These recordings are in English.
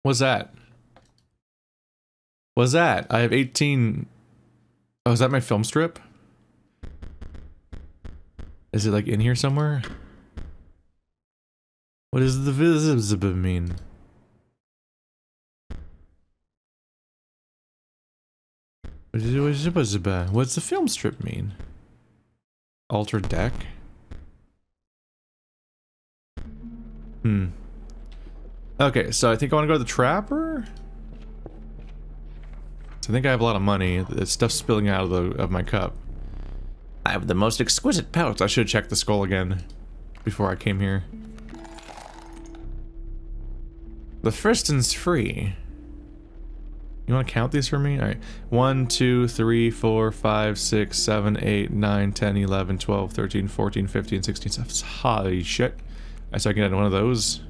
What's that? What's that? I have 18... Oh, is that my film strip? Is it like in here somewhere? What does the visible mean? What's the film strip mean? Alter deck? Okay, so I think I want to go to the trapper? So I think I have a lot of money. The stuff's spilling out of my cup. I have the most exquisite pellets. I should check the skull again before I came here. The first one's free. You want to count these for me? Alright. 1, 2, 3, 4, 5, 6, 7, 8, 9, 10, 11, 12, 13, 14, 15, 16, 17. Holy shit. Alright, so I can get one of those.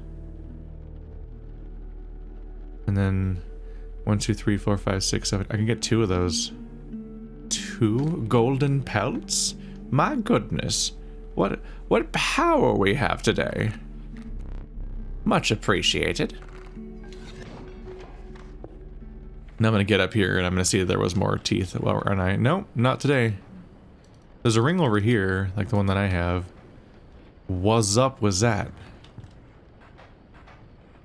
And then 1, 2, 3, 4, 5, 6, 7. I can get 2 of those. 2 golden pelts? My goodness. What power we have today. Much appreciated. Now I'm gonna get up here and I'm gonna see that there was more teeth. Well, aren't I? Nope, not today. There's a ring over here, like the one that I have. What's up with that?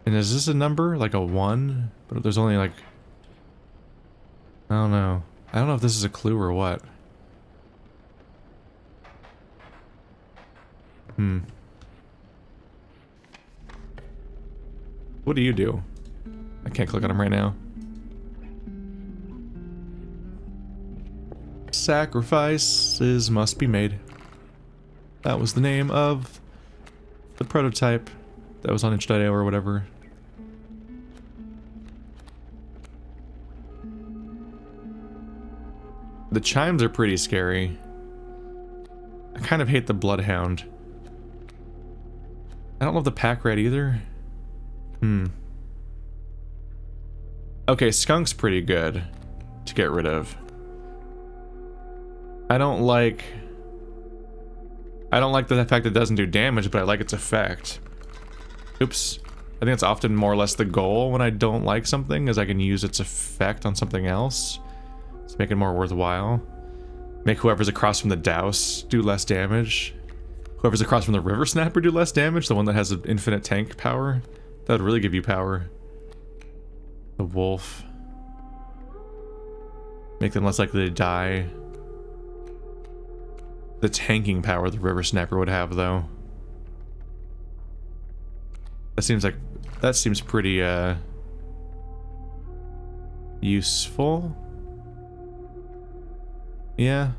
And is this a number? Like a 1? But there's only like... I don't know. I don't know if this is a clue or what. What do you do? I can't click on him right now. Sacrifices must be made. That was the name of the prototype that was on itch.io or whatever. The chimes are pretty scary. I kind of hate the bloodhound. I don't love the pack rat either. Okay, skunk's pretty good to get rid of. I don't like the fact that it doesn't do damage, but I like its effect. Oops. I think it's often more or less the goal when I don't like something, is I can use its effect on something else. Let's make it more worthwhile. Make whoever's across from the douse do less damage. Whoever's across from the river snapper do less damage, the one that has an infinite tank power. That would really give you power. The wolf. Make them less likely to die. The tanking power the river snapper would have, though. That seems pretty useful. Yeah.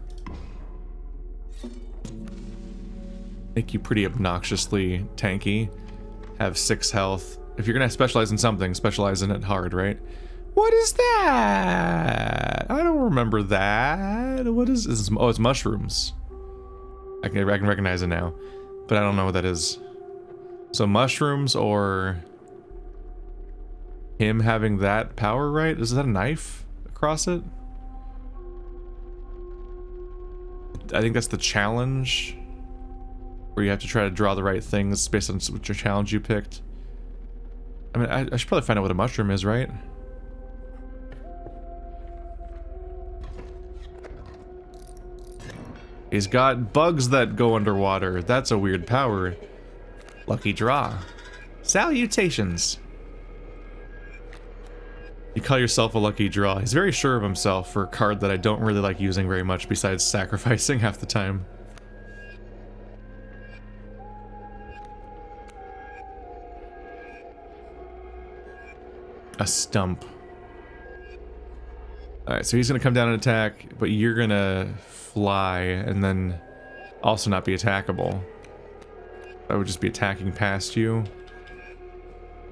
Make you pretty obnoxiously tanky. Have 6 health. If you're gonna specialize in something, specialize in it hard, right? What is that? I don't remember that. What is this? Oh, it's mushrooms. I can recognize it now, but I don't know what that is. So mushrooms or him having that power, right? Is that a knife across it? I think that's the challenge, where you have to try to draw the right things based on what your challenge you picked. I mean, I should probably find out what a mushroom is, right? He's got bugs that go underwater. That's a weird power. Lucky draw. Salutations. You call yourself a lucky draw. He's very sure of himself for a card that I don't really like using very much besides sacrificing half the time. A stump. Alright, so he's gonna come down and attack, but you're gonna fly and then also not be attackable. I would just be attacking past you.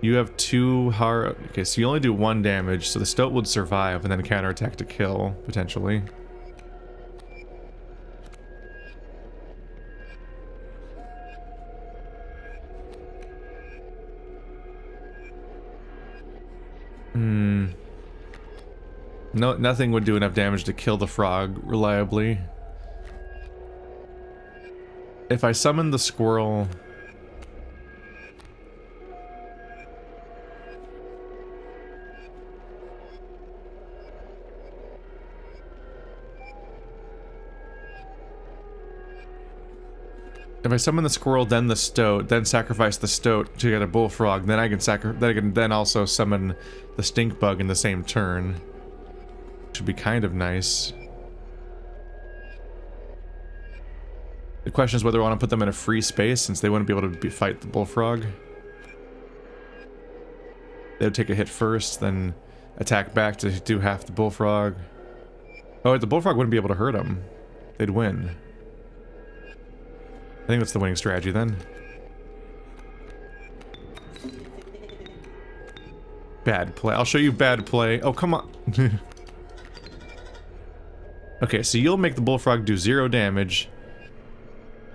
You have 2 hard... Okay, so you only do 1 damage, so the stoat would survive and then counterattack to kill, potentially. No, nothing would do enough damage to kill the frog reliably. If I summon the squirrel... If I summon the squirrel, then the stoat, then sacrifice the stoat to get a bullfrog, then I can then also summon the stink bug in the same turn. Which would be kind of nice. The question is whether I want to put them in a free space, since they wouldn't be able to fight the bullfrog. They would take a hit first, then attack back to do half the bullfrog. Oh, the bullfrog wouldn't be able to hurt them. They'd win. I think that's the winning strategy then. Bad play. I'll show you bad play. Oh, come on. Okay, so you'll make the bullfrog do 0 damage.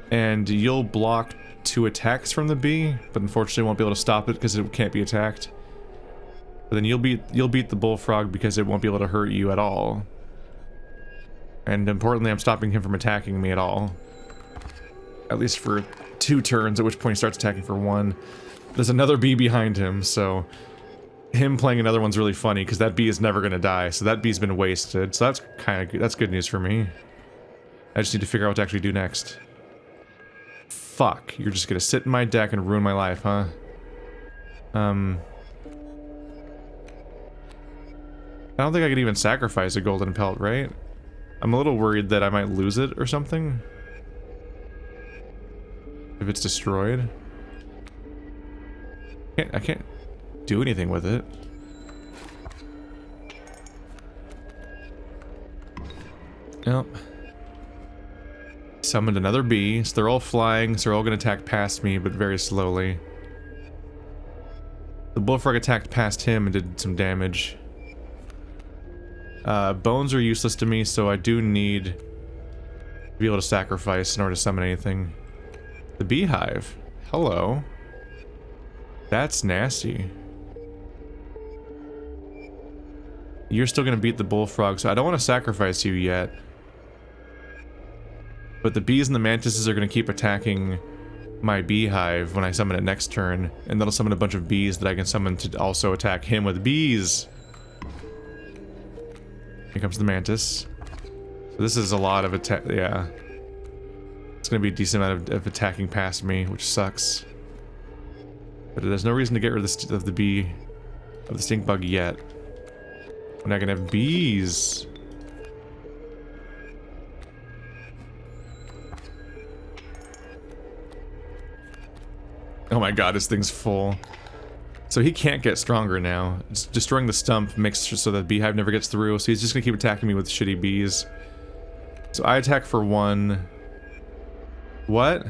And you'll block 2 attacks from the bee, but unfortunately won't be able to stop it because it can't be attacked. But then you'll beat the bullfrog because it won't be able to hurt you at all. And importantly, I'm stopping him from attacking me at all. At least for 2 turns, at which point he starts attacking for 1. There's another bee behind him, so him playing another one's really funny because that bee is never gonna die, so that bee's been wasted. So that's kind of good. That's good news for me. I just need to figure out what to actually do next. Fuck, you're just gonna sit in my deck and ruin my life, huh? I don't think I could even sacrifice a golden pelt, right? I'm a little worried that I might lose it or something. If it's destroyed. I can't do anything with it. Nope. Summoned another bee, so they're all flying, so they're all gonna attack past me, but very slowly. The bullfrog attacked past him and did some damage. Bones are useless to me, so I do need to be able to sacrifice in order to summon anything. The Beehive. Hello. That's nasty. You're still gonna beat the bullfrog, so I don't want to sacrifice you yet. But the bees and the mantises are gonna keep attacking my Beehive when I summon it next turn, and that'll summon a bunch of bees that I can summon to also attack him with bees. Here comes the mantis. So this is a lot of attack. Yeah. It's gonna be a decent amount of attacking past me, which sucks. But there's no reason to get rid of the stink bug yet. We're not gonna have bees. Oh my god, this thing's full. So he can't get stronger now. It's destroying the stump makes sure so that Beehive never gets through, so he's just gonna keep attacking me with shitty bees. So I attack for 1. What?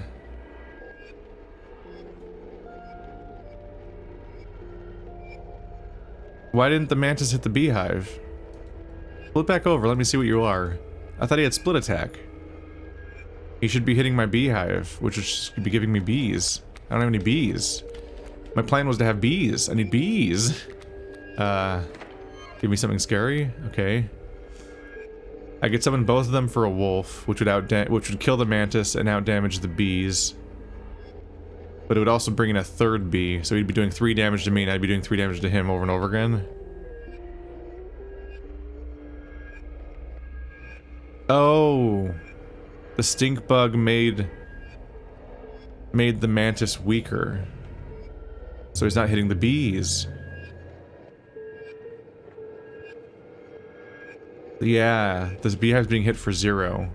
Why didn't the mantis hit the Beehive? Flip back over, let me see what you are. I thought he had split attack. He should be hitting my Beehive, which should be giving me bees. I don't have any bees. My plan was to have bees. I need bees. Give me something scary? Okay. I could summon both of them for a wolf, which would kill the mantis and outdamage the bees. But it would also bring in a 3rd bee, so he'd be doing 3 damage to me and I'd be doing 3 damage to him over and over again. Oh, the stink bug made the mantis weaker, so he's not hitting the bees. Yeah, this Beehive's being hit for 0.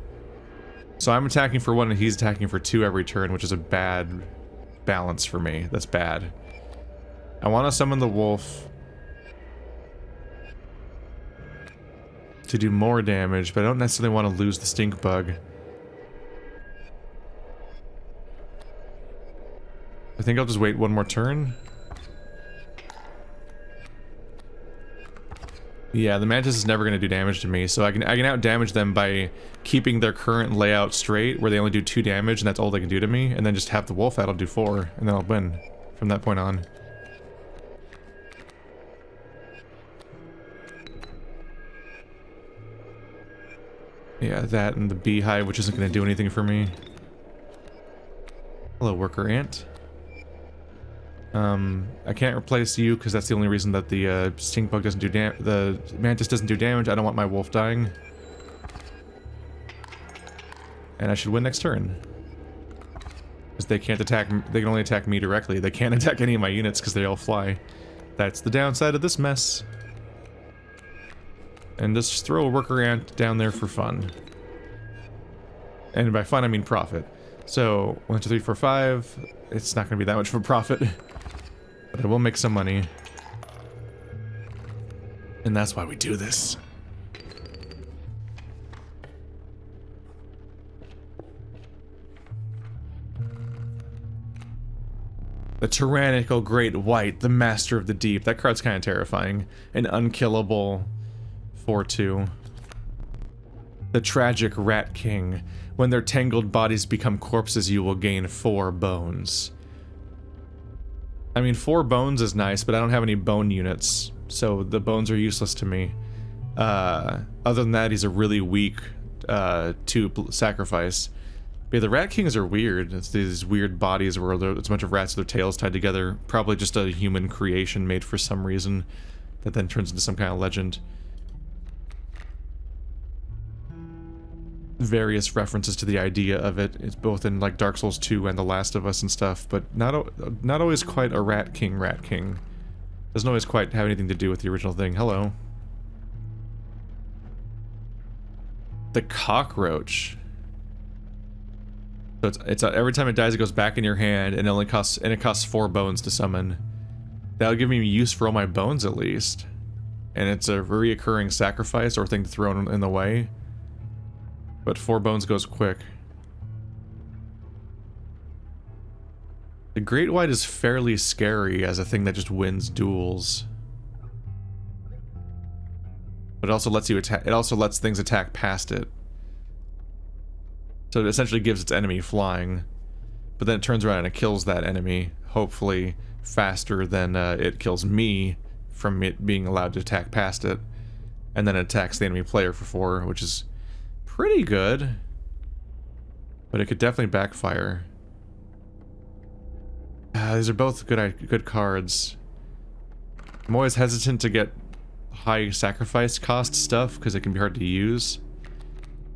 So I'm attacking for 1 and he's attacking for 2 every turn, which is a bad balance for me. That's bad. I want to summon the wolf to do more damage, but I don't necessarily want to lose the stink bug. I think I'll just wait 1 more turn. Yeah, the mantis is never going to do damage to me, so I can out damage them by keeping their current layout straight, where they only do 2 damage, and that's all they can do to me, and then just have the wolf that'll do 4, and then I'll win from that point on. Yeah, that and the Beehive, which isn't going to do anything for me. Hello, worker ant. I can't replace you because that's the only reason that the stink bug doesn't do the mantis doesn't do damage. I don't want my wolf dying. And I should win next turn. Because they can't attack, they can only attack me directly. They can't attack any of my units because they all fly. That's the downside of this mess. And just throw a worker ant down there for fun. And by fun, I mean profit. So, 1, 2, 3, 4, 5. It's not going to be that much of a profit. But it will make some money. And that's why we do this. The tyrannical great white, the master of the deep. That card's kind of terrifying. An unkillable 4/2. The tragic rat king. When their tangled bodies become corpses, you will gain 4 bones. I mean, 4 bones is nice, but I don't have any bone units, so the bones are useless to me. Other than that, he's a really weak 2 sacrifice. But yeah, the rat kings are weird. It's these weird bodies where it's a bunch of rats with their tails tied together. Probably just a human creation made for some reason that then turns into some kind of legend. Various references to the idea of it. It's both in like Dark Souls 2 and The Last of Us and stuff, but not always quite a rat king. Doesn't always quite have anything to do with the original thing. Hello. The cockroach. So it's every time it dies, it goes back in your hand, and it costs 4 bones to summon. That'll give me use for all my bones at least, and it's a reoccurring sacrifice or thing to throw in the way. But 4 bones goes quick. The Great White is fairly scary as a thing that just wins duels. But it also lets you attack. It also lets things attack past it. So it essentially gives its enemy flying, but then it turns around and it kills that enemy, hopefully faster than it kills me from it being allowed to attack past it, and then it attacks the enemy player for 4, which is pretty good, but it could definitely backfire. These are both good cards. I'm always hesitant to get high sacrifice cost stuff because it can be hard to use.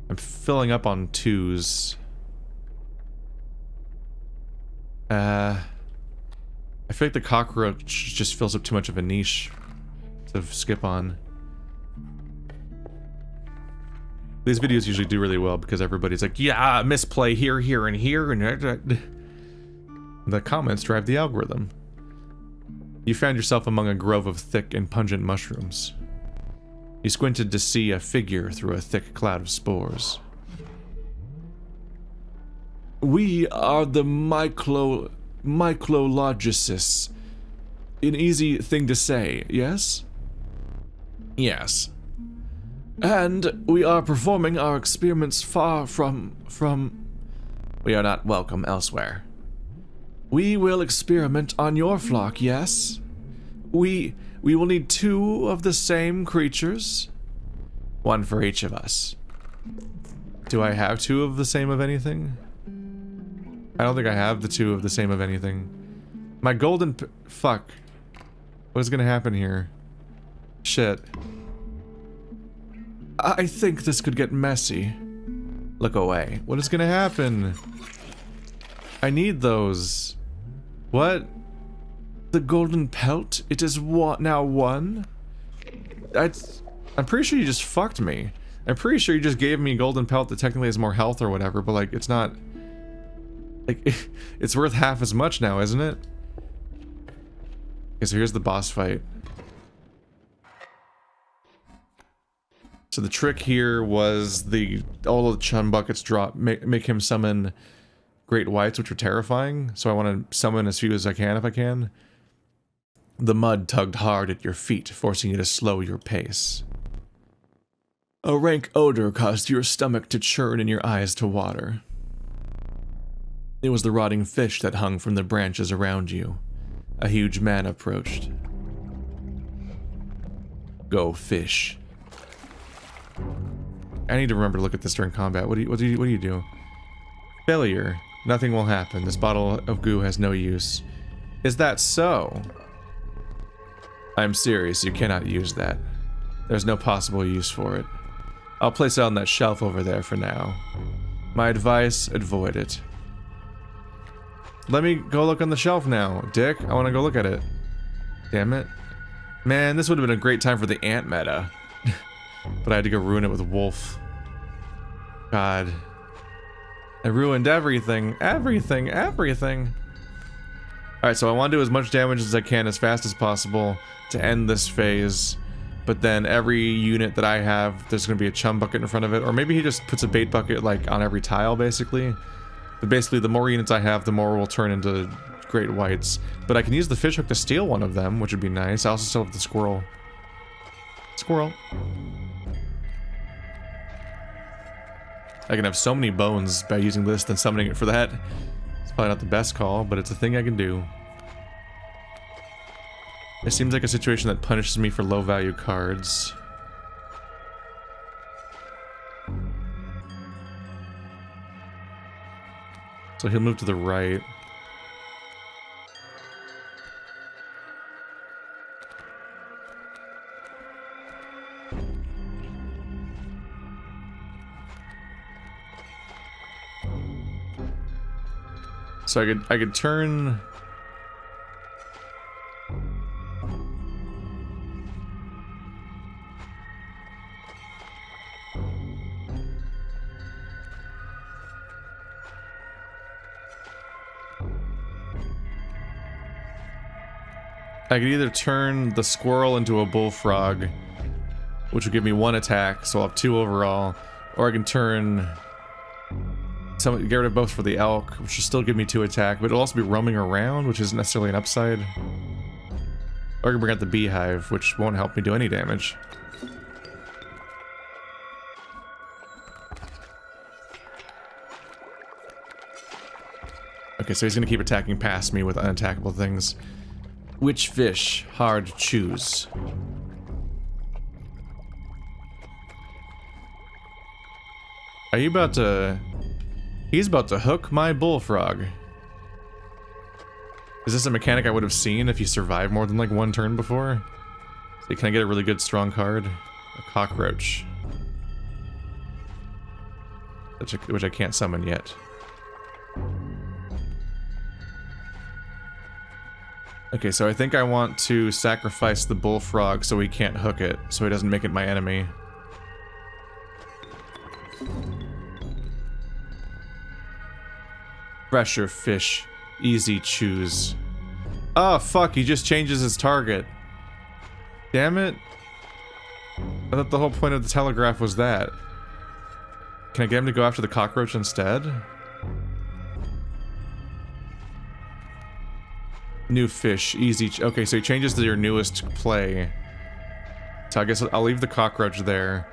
I'm filling up on 2s. I feel like the cockroach just fills up too much of a niche to skip on. These videos usually do really well because everybody's like, yeah, misplay here, here, and here, and the comments drive the algorithm. You found yourself among a grove of thick and pungent mushrooms. You squinted to see a figure through a thick cloud of spores. We are the mycologicists. An easy thing to say, yes? Yes. And we are performing our experiments far from... We are not welcome elsewhere. We will experiment on your flock, yes? We will need 2 of the same creatures. 1 for each of us. Do I have 2 of the same of anything? I don't think I have the 2 of the same of anything. My golden fuck. What is gonna happen here? Shit. I think this could get messy. Look away. What is gonna happen? I need those. What? The golden pelt? It is now 1? I'm pretty sure you just fucked me. I'm pretty sure you just gave me golden pelt that technically has more health or whatever, but like, it's not... Like, it's worth half as much now, isn't it? Okay, so here's the boss fight. So the trick here was all of the chum buckets drop, make him summon great whites, which are terrifying. So I want to summon as few as I can if I can. The mud tugged hard at your feet, forcing you to slow your pace. A rank odor caused your stomach to churn and your eyes to water. It was the rotting fish that hung from the branches around you. A huge man approached. Go fish. I need to remember to look at this during combat. What do you do? Failure. Nothing will happen. This bottle of goo has no use. Is that so? I'm serious, you cannot use that. There's no possible use for it. I'll place it on that shelf over there for now. My advice, avoid it. Let me go look on the shelf now, dick. I want to go look at it. Damn it. Man, this would have been a great time for the ant meta. But I had to go ruin it with wolf. God. I ruined everything. Everything. Everything. Alright, so I want to do as much damage as I can as fast as possible to end this phase. But then every unit that I have, there's going to be a chum bucket in front of it. Or maybe he just puts a bait bucket like on every tile, basically. But basically, the more units I have, the more will turn into great whites. But I can use the fishhook to steal one of them, which would be nice. I also still have the squirrel. Squirrel. I can have so many bones by using this than summoning it for that. It's probably not the best call, but it's a thing I can do. It seems like a situation that punishes me for low value cards. So he'll move to the right. So I could turn. I could either turn the squirrel into a bullfrog, which would give me 1 attack, so I'll have 2 overall, or I can turn get rid of both for the elk, which will still give me 2 attack, but it'll also be roaming around, which isn't necessarily an upside. Or I can bring out the beehive, which won't help me do any damage. Okay, so he's gonna keep attacking past me with unattackable things. Which fish? Hard to choose. Are you about to... He's about to hook my bullfrog. Is this a mechanic I would have seen if you survived more than like 1 turn before? So can I get a really good strong card? A cockroach. Which I can't summon yet. Okay, so I think I want to sacrifice the bullfrog so he can't hook it, so he doesn't make it my enemy. Fresher fish. Easy choose. Oh, fuck, he just changes his target. Damn it. I thought the whole point of the telegraph was that. Can I get him to go after the cockroach instead? New fish. Easy. Okay, so he changes to your newest play. So I guess I'll leave the cockroach there.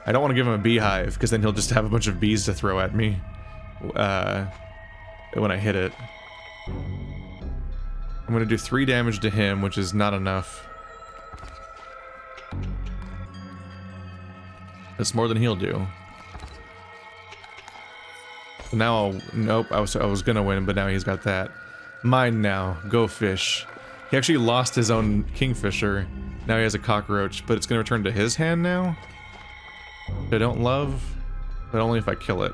I don't want to give him a beehive, because then he'll just have a bunch of bees to throw at me. When I hit it. I'm gonna do 3 damage to him, which is not enough. That's more than he'll do. Now nope, I was gonna win, but now he's got that. Mine now. Go fish. He actually lost his own kingfisher. Now he has a cockroach, but it's gonna return to his hand now? Which I don't love, but only if I kill it.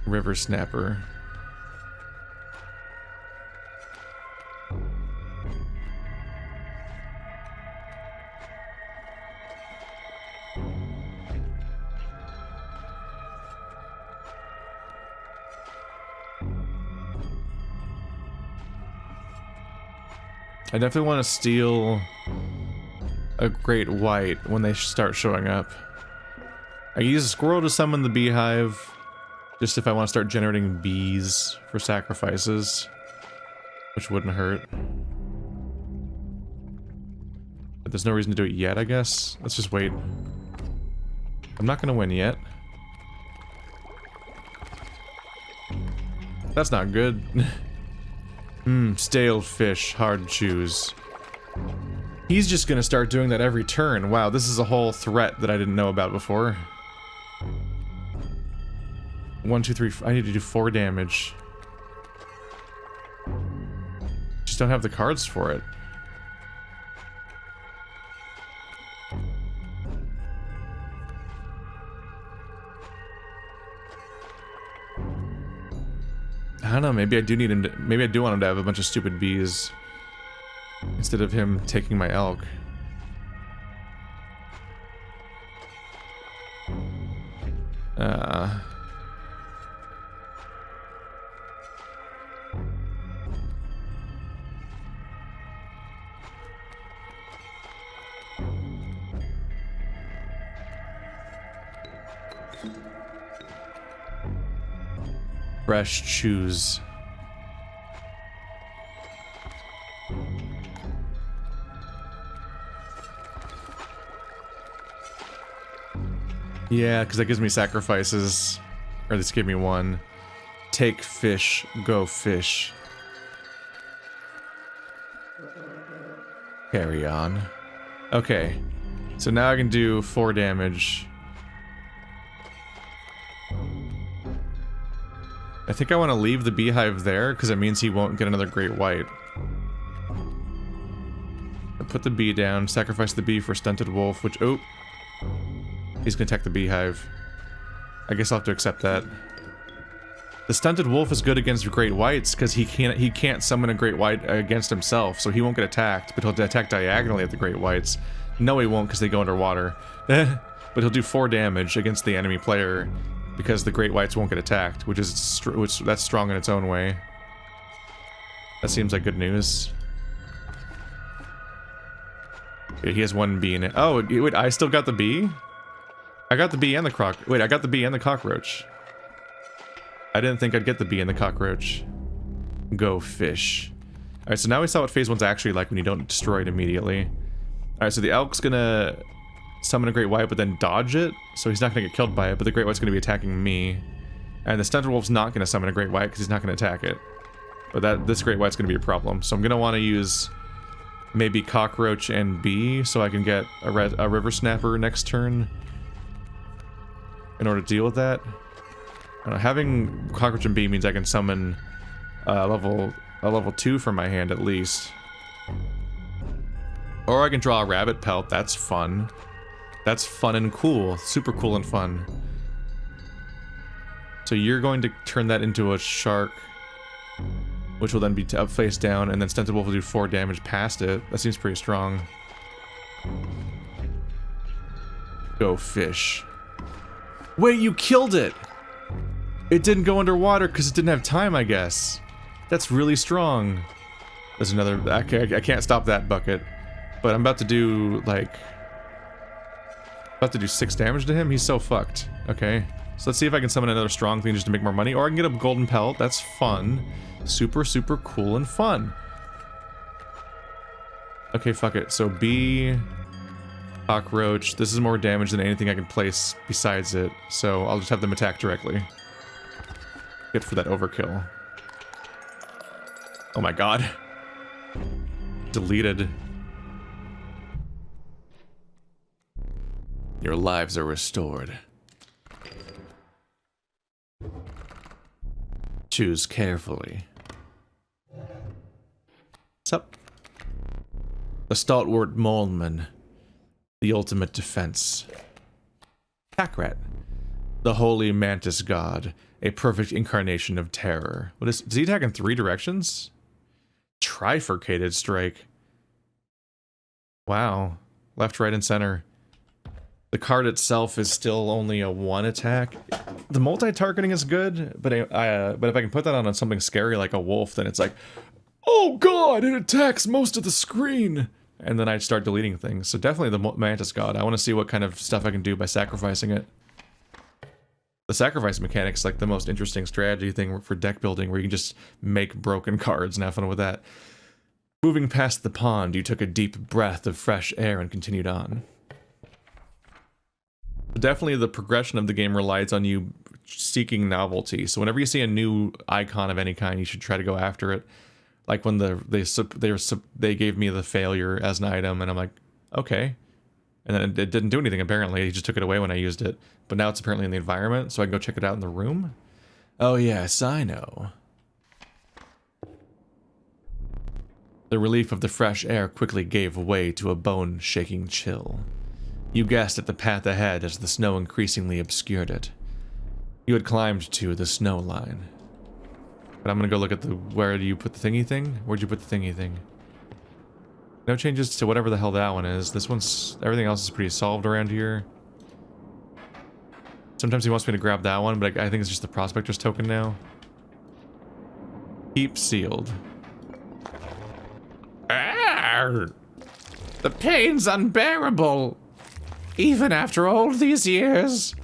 River snapper. I definitely want to steal a great white when they start showing up. I use a squirrel to summon the beehive, just if I want to start generating bees for sacrifices, which wouldn't hurt. But there's no reason to do it yet, I guess. Let's just wait. I'm not going to win yet. That's not good. Stale fish, hard to choose. He's just gonna start doing that every turn. Wow, this is a whole threat that I didn't know about before. 1, 2, 3, I need to do 4 damage. Just don't have the cards for it. I don't know, maybe I do need him to, maybe I do want him to have a bunch of stupid bees instead of him taking my elk. Fresh choose. Yeah, because that gives me sacrifices. Or at least give me one. Take fish, go fish. Carry on. Okay. So now I can do 4 damage. I think I want to leave the beehive there because it means he won't get another great white. I put the bee down, sacrifice the bee for stunted wolf, which, oh, he's gonna attack the beehive. I guess I'll have to accept that. The stunted wolf is good against great whites because he can't summon a great white against himself, so he won't get attacked, but he'll attack diagonally at the great whites. No, he won't because they go underwater. But he'll do 4 damage against the enemy player because the great whites won't get attacked, which that's strong in its own way. That seems like good news. Okay, he has 1 bee in it. Oh, wait, I still got the bee? I got the bee and the wait, I got the bee and the cockroach. I didn't think I'd get the bee and the cockroach. Go fish. Alright, so now we saw what phase 1's actually like when you don't destroy it immediately. Alright, so the elk's gonna summon a great white but then dodge it, so he's not gonna get killed by it, but the great white's gonna be attacking me. And the stunted wolf's not gonna summon a great white because he's not gonna attack it. But this great white's gonna be a problem. So I'm gonna want to use maybe cockroach and bee so I can get a river snapper next turn in order to deal with that. Having cockroach and bee means I can summon a level 2 from my hand at least. Or I can draw a rabbit pelt. That's fun. That's fun and cool. Super cool and fun. So you're going to turn that into a shark, which will then be up face down, and then stunted wolf will do 4 damage past it. That seems pretty strong. Go fish. Wait, you killed it! It didn't go underwater because it didn't have time, I guess. That's really strong. There's another... I can't stop that bucket. But I'm about to do, like... About to do 6 damage to him? He's so fucked. Okay. So let's see if I can summon another strong thing just to make more money. Or I can get a golden pelt. That's fun. Super, super cool and fun. Okay, fuck it. So bee... Cockroach. This is more damage than anything I can place besides it. So I'll just have them attack directly. Good for that overkill. Oh my god. Deleted. Your lives are restored. Choose carefully. What's up? A stalwart moleman. The ultimate defense. Pack rat. The holy mantis god. A perfect incarnation of terror. What is? Does he attack in 3 directions? Trifurcated strike. Wow. Left, right, and center. The card itself is still only a 1 attack. The multi-targeting is good, but if I can put that on something scary like a wolf, then it's like, oh god, it attacks most of the screen! And then I'd start deleting things. So definitely the mantis god. I want to see what kind of stuff I can do by sacrificing it. The sacrifice mechanic's like the most interesting strategy thing for deck building, where you can just make broken cards and have fun with that. Moving past the pond, you took a deep breath of fresh air and continued on. Definitely the progression of the game relies on you seeking novelty. So whenever you see a new icon of any kind, you should try to go after it. Like when they gave me the failure as an item, and I'm like, okay. And then it didn't do anything, apparently. He just took it away when I used it. But now it's apparently in the environment, so I can go check it out in the room. Oh yes, I know. The relief of the fresh air quickly gave way to a bone-shaking chill. You guessed at the path ahead as the snow increasingly obscured it. You had climbed to the snow line. But I'm gonna go look at the, where do you put the thingy thing? Where'd you put the thingy thing? No changes to whatever the hell that one is. This one's, everything else is pretty solved around here. Sometimes he wants me to grab that one, but I think it's just the prospector's token now. Keep sealed. Arr! The pain's unbearable, even after all these years.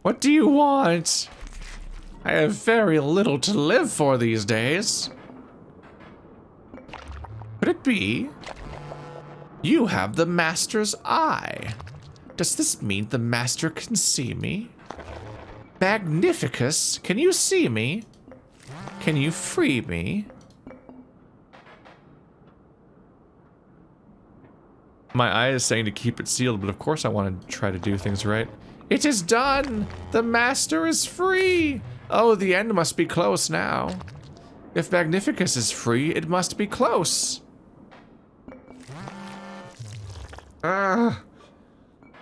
What do you want? I have very little to live for these days. Could it be? You have the Master's eye. Does this mean the Master can see me? Magnificus, can you see me? Can you free me? My eye is saying to keep it sealed, but of course I want to try to do things right. It is done! The Master is free! Oh, the end must be close now. If Magnificus is free, it must be close.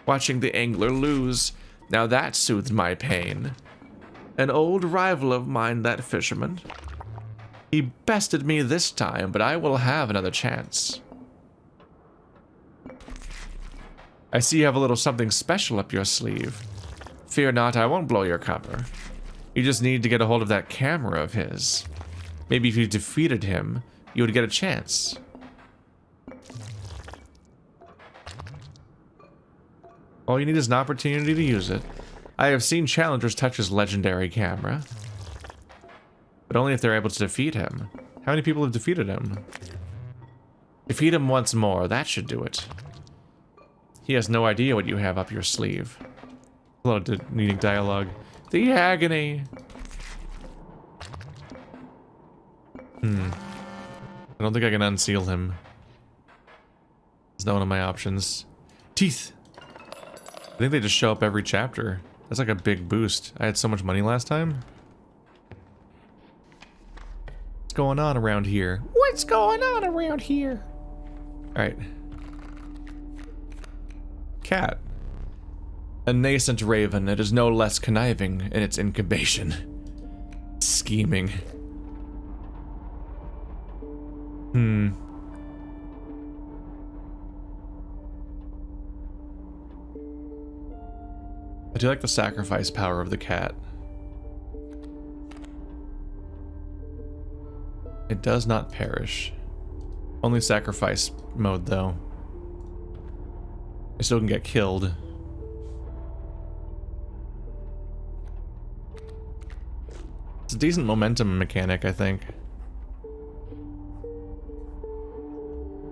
Watching the angler lose. Now that soothes my pain. An old rival of mine, that fisherman. He bested me this time, but I will have another chance. I see you have a little something special up your sleeve. Fear not, I won't blow your cover. You just need to get a hold of that camera of his. Maybe if you defeated him, you would get a chance. All you need is an opportunity to use it. I have seen challengers touch his legendary camera. But only if they're able to defeat him. How many people have defeated him? Defeat him once more, that should do it. He has no idea what you have up your sleeve. A lot of needing dialogue. The agony! I don't think I can unseal him. It's not one of my options. Teeth! I think they just show up every chapter. That's like a big boost. I had so much money last time. What's going on around here? What's going on around here? Alright. Cat. A nascent raven, it is no less conniving in its incubation. Scheming. I do like the sacrifice power of the cat. It does not perish. Only sacrifice mode, though. I still can get killed. It's a decent momentum mechanic, I think.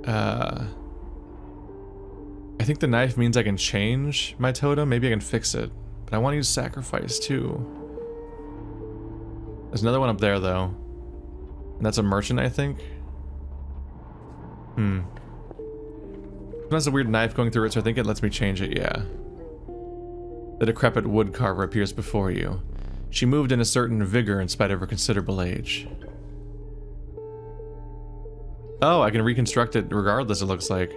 I think the knife means I can change my totem. Maybe I can fix it. But I want to use sacrifice, too. There's another one up there, though. And that's a merchant, I think. There's a weird knife going through it, so I think it lets me change it, yeah. The decrepit wood carver appears before you. She moved in a certain vigor in spite of her considerable age. Oh, I can reconstruct it regardless, it looks like.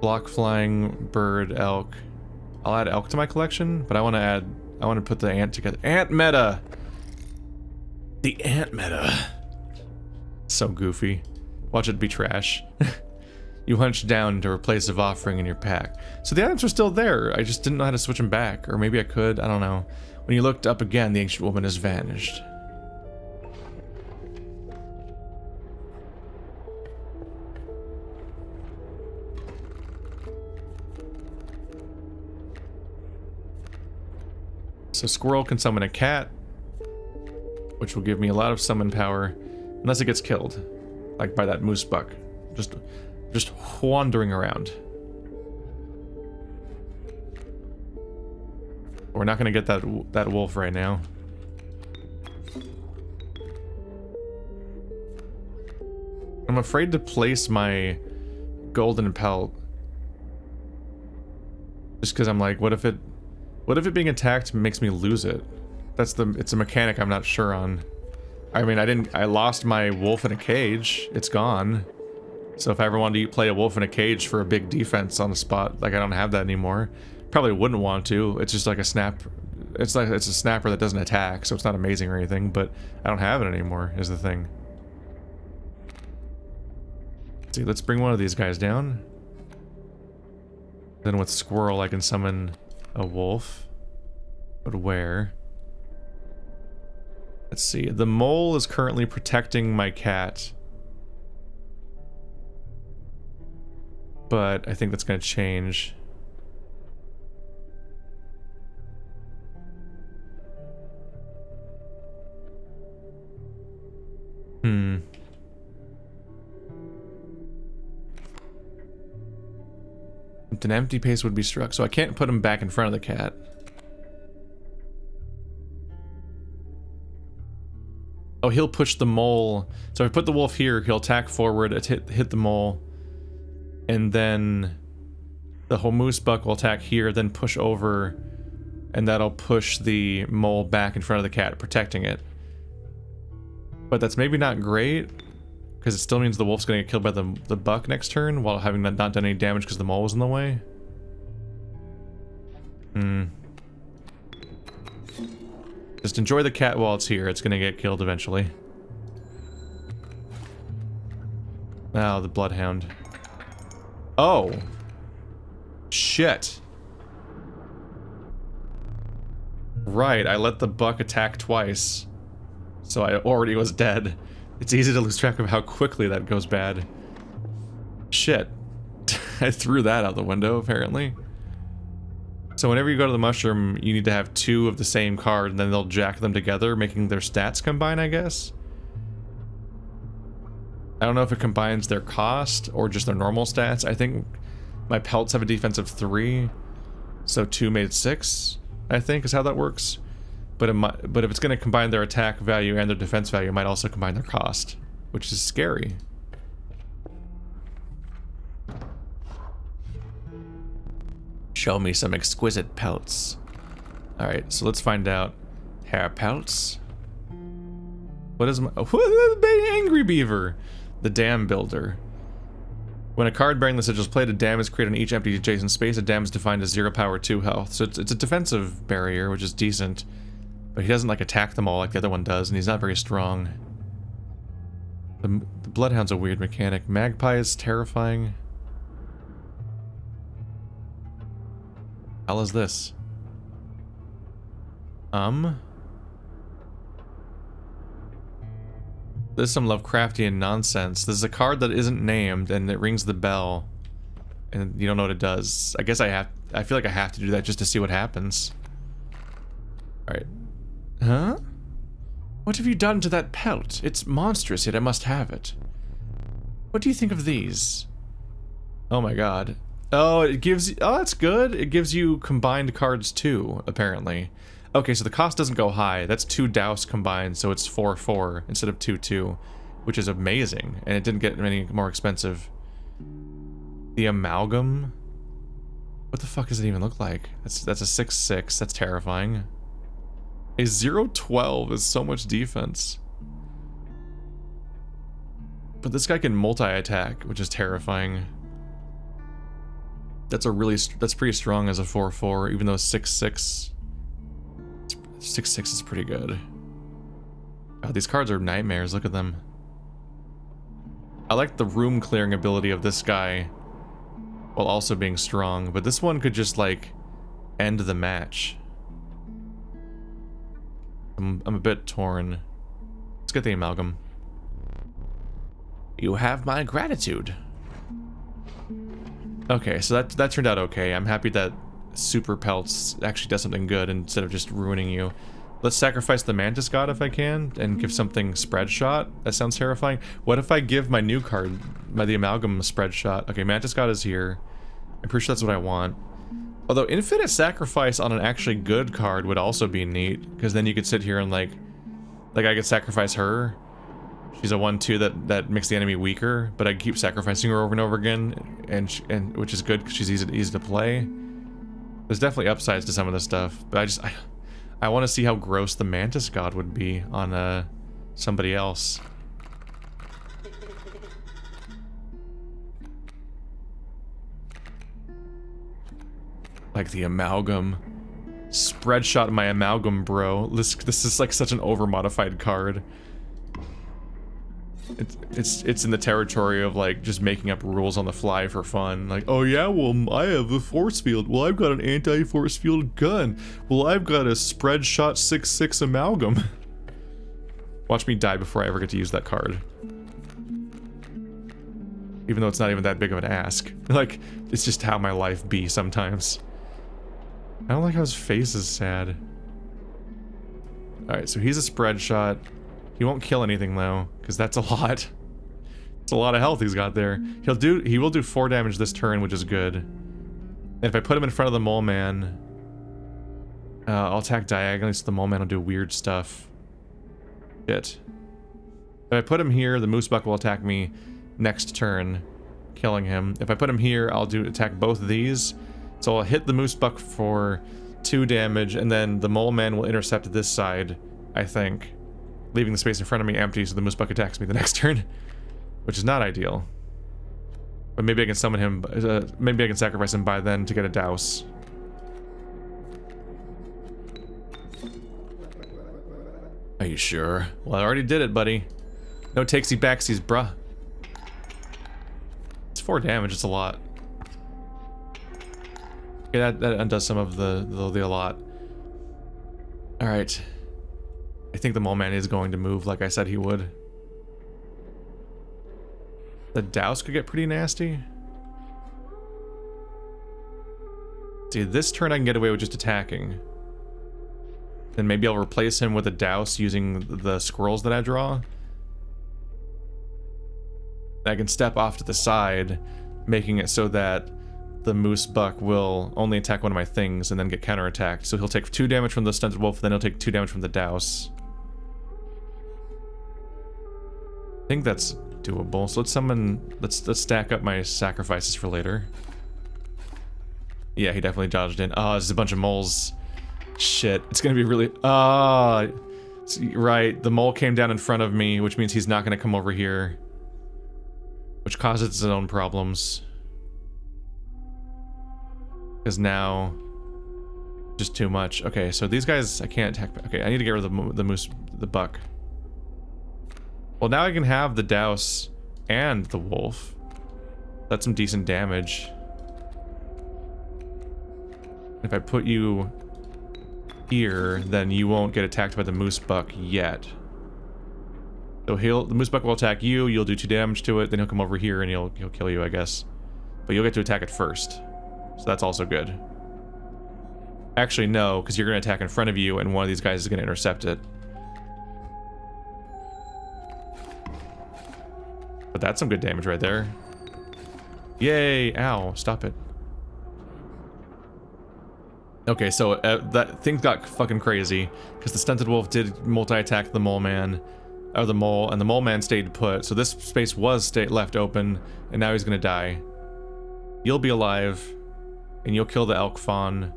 Block flying, bird, elk. I'll add elk to my collection, but I want to put the ant together. Ant meta! The ant meta. So goofy. Watch it be trash. You hunched down to replace a offering in your pack. So the items are still there, I just didn't know how to switch them back. Or maybe I could, I don't know. When you looked up again, the ancient woman has vanished. So squirrel can summon a cat, which will give me a lot of summon power, unless it gets killed, like by that moose buck, just wandering around. We're not gonna get that wolf right now. I'm afraid to place my golden pelt, just because I'm like, what if it being attacked makes me lose it? It's a mechanic I'm not sure on. I mean, I lost my wolf in a cage. It's gone. So if I ever wanted to play a wolf in a cage for a big defense on the spot, like I don't have that anymore. Probably wouldn't want to. It's just like a snap it's like it's a snapper that doesn't attack, so it's not amazing or anything, but I don't have it anymore, is the thing. Let's see, let's bring one of these guys down. Then with squirrel I can summon a wolf. But where? Let's see, the mole is currently protecting my cat. But I think that's gonna change. An empty pace would be struck, so I can't put him back in front of the cat. Oh, he'll push the mole. So if I put the wolf here, he'll attack forward, hit the mole, and then the whole moose buck will attack here, then push over, and that'll push the mole back in front of the cat, protecting it. But that's maybe not great, because it still means the wolf's gonna get killed by the buck next turn, while having not done any damage because the mole was in the way. Just enjoy the cat while it's here, it's gonna get killed eventually. Oh, the bloodhound. Oh! Shit. Right, I let the buck attack twice. So I already was dead. It's easy to lose track of how quickly that goes bad. Shit. I threw that out the window, apparently. So whenever you go to the mushroom, you need to have two of the same card, and then they'll jack them together, making their stats combine, I guess? I don't know if it combines their cost, or just their normal stats. I think my pelts have a defense of 3, so 2 made 6, I think, is how that works. But if it's going to combine their attack value and their defense value, it might also combine their cost, which is scary. Show me some exquisite pelts. Alright, so let's find out. Hair pelts. What is my... Oh, angry beaver! The dam builder. When a card bearing the sigil's played, a dam is created on each empty adjacent space. A dam is defined as 0 power 2 health. So it's a defensive barrier, which is decent. But he doesn't like attack them all like the other one does, and he's not very strong. The Bloodhound's a weird mechanic. Magpie is terrifying. How is this? This is some Lovecraftian nonsense. This is a card that isn't named, and it rings the bell. And you don't know what it does. I guess I feel like I have to do that just to see what happens. Alright. Huh? What have you done to that pelt? It's monstrous, yet I must have it. What do you think of these? Oh my god. Oh, it gives... Oh, that's good. It gives you combined cards too, apparently. Okay, so the cost doesn't go high. That's 2 douse combined, so it's 4/4 instead of 2/2, which is amazing. And it didn't get any more expensive. The amalgam? What the fuck does it even look like? That's a 6/6. That's terrifying. A 0/12 is so much defense. But this guy can multi-attack, which is terrifying. That's pretty strong as a 4/4, even though 6/6... 6/6 is pretty good. God, these cards are nightmares, look at them. I like the room clearing ability of this guy, while also being strong, but this one could just, like, end the match. I'm a bit torn. Let's get the amalgam. You have my gratitude. Okay, so that turned out okay. I'm happy that Super Pelts actually does something good instead of just ruining you. Let's sacrifice the Mantis God if I can, and give something Spread Shot. That sounds terrifying. What if I give my new card, the Amalgam, a Spread Shot? Okay, Mantis God is here. I'm pretty sure that's what I want. Although Infinite Sacrifice on an actually good card would also be neat, because then you could sit here and like I could sacrifice her. She's a 1/2 that makes the enemy weaker, but I keep sacrificing her over and over again, and which is good because she's easy to play. There's definitely upsides to some of this stuff, but I want to see how gross the Mantis God would be on somebody else. Like the amalgam. Spread shot my amalgam, bro. This is like such an over-modified card. It's in the territory of like just making up rules on the fly for fun. Like, oh yeah, well I have a force field. Well, I've got an anti-force field gun. Well, I've got a spread shot 6/6 amalgam. Watch me die before I ever get to use that card. Even though it's not even that big of an ask. Like, it's just how my life be sometimes. I don't like how his face is sad. Alright, so he's a spread shot. He won't kill anything though, because that's a lot. It's a lot of health he's got there. He will do 4 damage this turn, which is good. And if I put him in front of the mole man, I'll attack diagonally so the mole man will do weird stuff. Shit. If I put him here, the moose buck will attack me next turn, killing him. If I put him here, I'll attack both of these. So I'll hit the moose buck for 2 damage, and then the mole man will intercept this side, I think, leaving the space in front of me empty so the moose buck attacks me the next turn, which is not ideal. But maybe I can summon him, maybe I can sacrifice him by then to get a douse. Are you sure? Well, I already did it, buddy. No takesy backsies, bruh. It's 4 damage, it's a lot. Okay, that undoes some of the a lot. Alright. I think the mole man is going to move like I said he would. The douse could get pretty nasty. See, this turn I can get away with just attacking. Then maybe I'll replace him with a douse using the squirrels that I draw. I can step off to the side, making it so that the moose buck will only attack one of my things and then get counterattacked. So he'll take 2 damage from the stunted wolf, then he'll take 2 damage from the douse. I think that's doable. So let's stack up my sacrifices for later. Yeah, he definitely dodged in. Oh, there's a bunch of moles. Shit, it's gonna be really... right, the mole came down in front of me, which means he's not gonna come over here. Which causes its own problems. Because now... just too much. Okay, so these guys I can't attack... Okay, I need to get rid of the buck. Well, now I can have the douse and the wolf. That's some decent damage. If I put you here, then you won't get attacked by the moose buck yet. So the moose buck will attack you, you'll do 2 damage to it, then he'll come over here and he'll kill you, I guess. But you'll get to attack it first. So that's also good. Actually, no, because you're going to attack in front of you and one of these guys is going to intercept it. But that's some good damage right there. Yay! Ow, stop it. Okay, so that thing got fucking crazy because the stunted wolf did multi-attack the mole man, or the mole, and the mole man stayed put. So this space was left open, and now he's gonna die. You'll be alive, and you'll kill the elk fawn.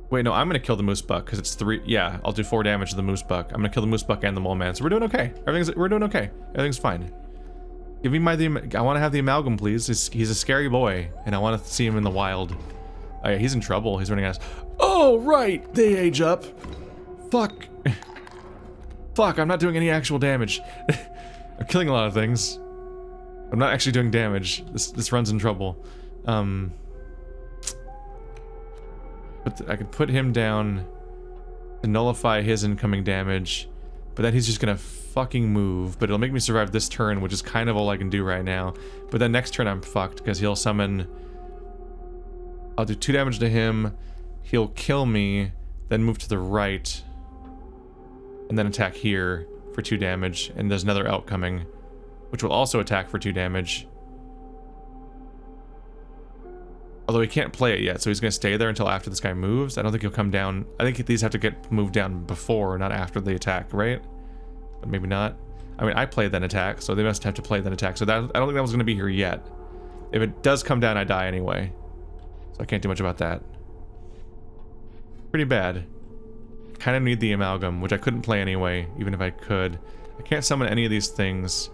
Wait, no, I'm gonna kill the moose buck because it's 3. Yeah, I'll do 4 damage to the moose buck. I'm gonna kill the moose buck and the mole man, so we're doing okay. We're doing okay. Everything's fine. Give me I want to have the amalgam, please. He's a scary boy, and I want to see him in the wild. Oh yeah, he's in trouble. He's running out. Oh, right! They age up. Fuck. Fuck, I'm not doing any actual damage. I'm killing a lot of things. I'm not actually doing damage. This runs in trouble. But I could put him down to nullify his incoming damage, but then he's just gonna fucking move, but it'll make me survive this turn, which is kind of all I can do right now. But then next turn I'm fucked, because he'll summon... I'll do 2 damage to him, he'll kill me, then move to the right, and then attack here for 2 damage, and there's another elk coming, which will also attack for 2 damage. Although he can't play it yet, so he's gonna stay there until after this guy moves. I don't think he'll come down. I think these have to get moved down before, not after the attack, right? But maybe not. I mean, I played then attack, so they must have to play then attack. So that, I don't think that was gonna be here yet. If it does come down, I die anyway. So I can't do much about that. Pretty bad. Kind of need the amalgam, which I couldn't play anyway, even if I could. I can't summon any of these things.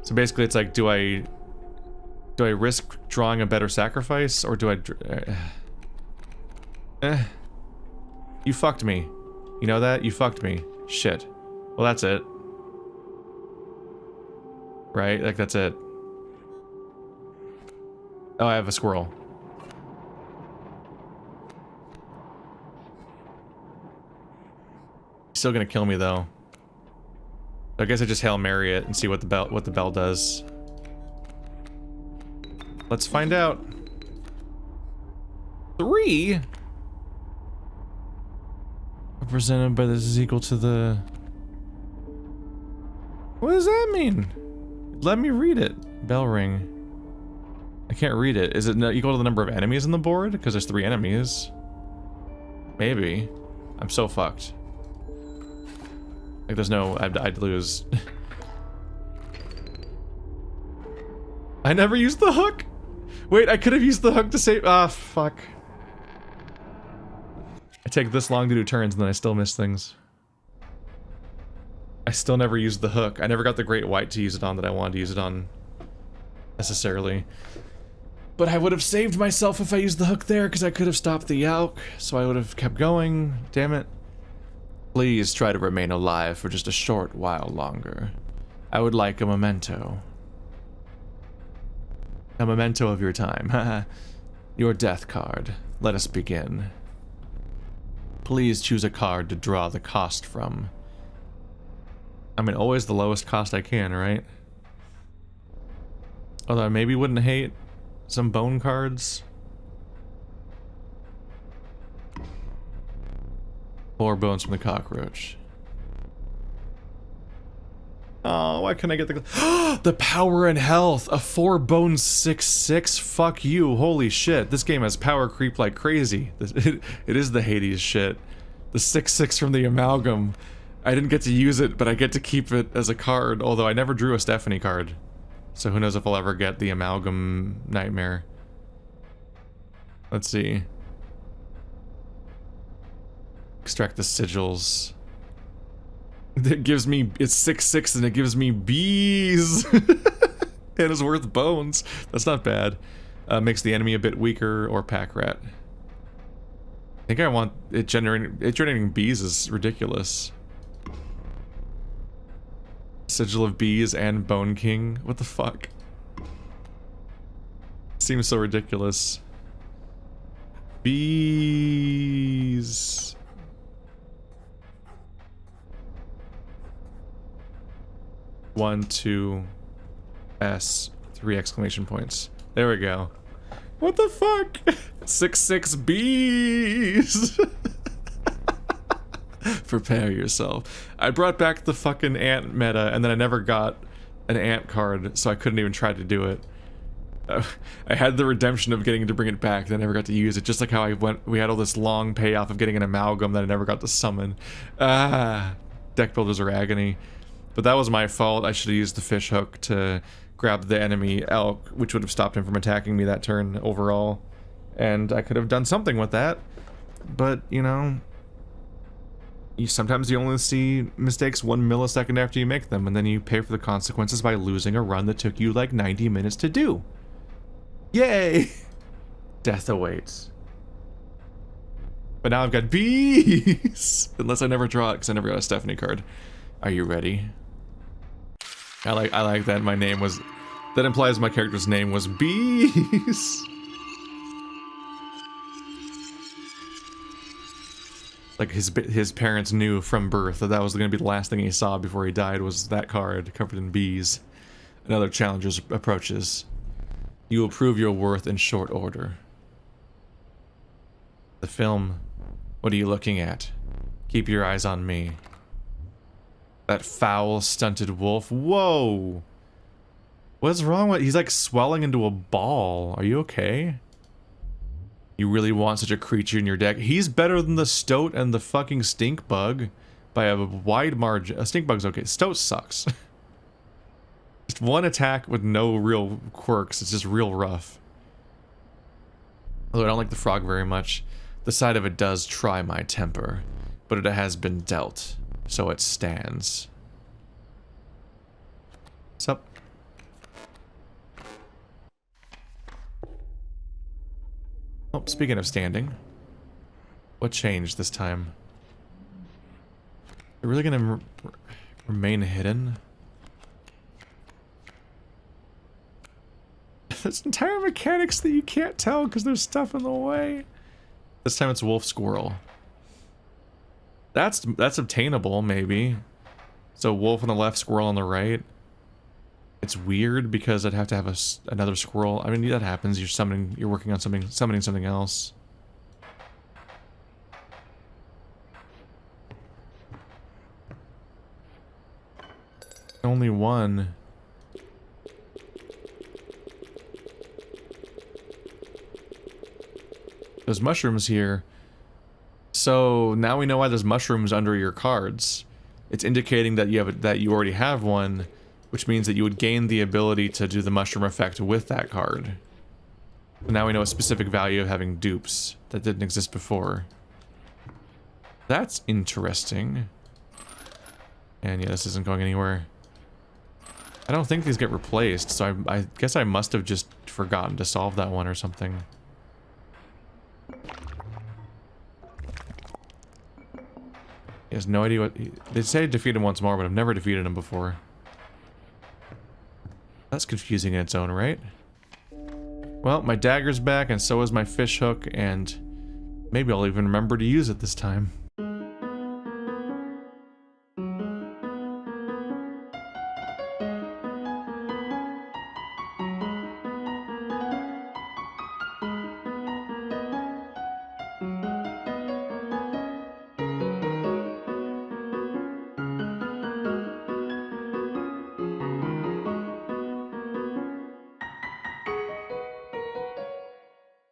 So basically it's like, do I risk drawing a better sacrifice, or do I... You fucked me. You know that? You fucked me. Shit. Well, that's it. Right? Like, that's it. Oh, I have a squirrel. He's still gonna kill me, though. I guess I just Hail Mary it and see what the bell does. Let's find out. 3? Represented by this is equal to the... What does that mean? Let me read it. Bell ring. I can't read it. Is it equal to the number of enemies on the board? Because there's 3 enemies. Maybe. I'm so fucked. Like, there's no... I'd lose. I never used the hook! Wait, I could have used the hook to save... Ah, fuck. I take this long to do turns and then I still miss things. I still never used the hook. I never got the great white to use it on that I wanted to use it on. Necessarily. But I would have saved myself if I used the hook there, because I could have stopped the Yauk, so I would have kept going. Damn it. Please try to remain alive for just a short while longer. I would like a memento. A memento of your time. Your death card. Let us begin. Please choose a card to draw the cost from. I mean, always the lowest cost I can, right? Although I maybe wouldn't hate some bone cards. 4 bones from the cockroach. Oh, why couldn't I get the... The power and health! A 4 bone 6/6? Fuck you, holy shit. This game has power creep like crazy. It is the Hades shit. The 6/6 from the amalgam. I didn't get to use it, but I get to keep it as a card, although I never drew a Stephanie card. So who knows if I'll ever get the amalgam nightmare. Let's see. Extract the sigils. It gives me, it's 6/6 and it gives me bees. And it's worth bones. That's not bad. Makes the enemy a bit weaker, or pack rat. I think I want it generating bees is ridiculous. Sigil of bees and Bone King. What the fuck? Seems so ridiculous. Bees. One, 2, S, 3 exclamation points. There we go. What the fuck? 6/6 bees. Prepare yourself. I brought back the fucking ant meta, and then I never got an ant card, so I couldn't even try to do it. I had the redemption of getting to bring it back, then I never got to use it, just like how we had all this long payoff of getting an amalgam that I never got to summon. Ah, deck builders are agony. But that was my fault. I should have used the fish hook to grab the enemy elk, which would have stopped him from attacking me that turn overall. And I could have done something with that. But, you know... Sometimes you only see mistakes 1 millisecond after you make them, and then you pay for the consequences by losing a run that took you like 90 minutes to do. Yay! Death awaits. But now I've got bees! Unless I never draw it, because I never got a Stephanie card. Are you ready? I like that my name was... That implies my character's name was Bees! Like his parents knew from birth that was going to be the last thing he saw before he died was that card covered in bees. Another challenger approaches. You will prove your worth in short order. The film. What are you looking at? Keep your eyes on me. That foul, stunted wolf. Whoa! What's wrong with... He's like swelling into a ball. Are you okay? You really want such a creature in your deck? He's better than the Stoat and the fucking Stink Bug by a wide margin. A Stink Bug's okay. Stoat sucks. Just one attack with no real quirks. It's just real rough. Although I don't like the frog very much. The sight of it does try my temper. But it has been dealt. So it stands. What's up? Oh, speaking of standing. What changed this time? They're really gonna remain hidden? There's entire mechanics that you can't tell because there's stuff in the way. This time it's wolf squirrel. That's obtainable, maybe. So wolf on the left, squirrel on the right. It's weird because I'd have to have another squirrel. I mean, that happens. You're working on summoning something else. Only one. There's mushrooms here. So now we know why there's mushrooms under your cards. It's indicating that you already have one, which means that you would gain the ability to do the mushroom effect with that card. So now we know a specific value of having dupes that didn't exist before. That's interesting. And yeah, this isn't going anywhere. I don't think these get replaced, so I guess I must have just forgotten to solve that one or something. He has no idea what... They say defeat him once more, but I've never defeated him before. That's confusing in its own right. Well, my dagger's back, and so is my fish hook, and maybe I'll even remember to use it this time.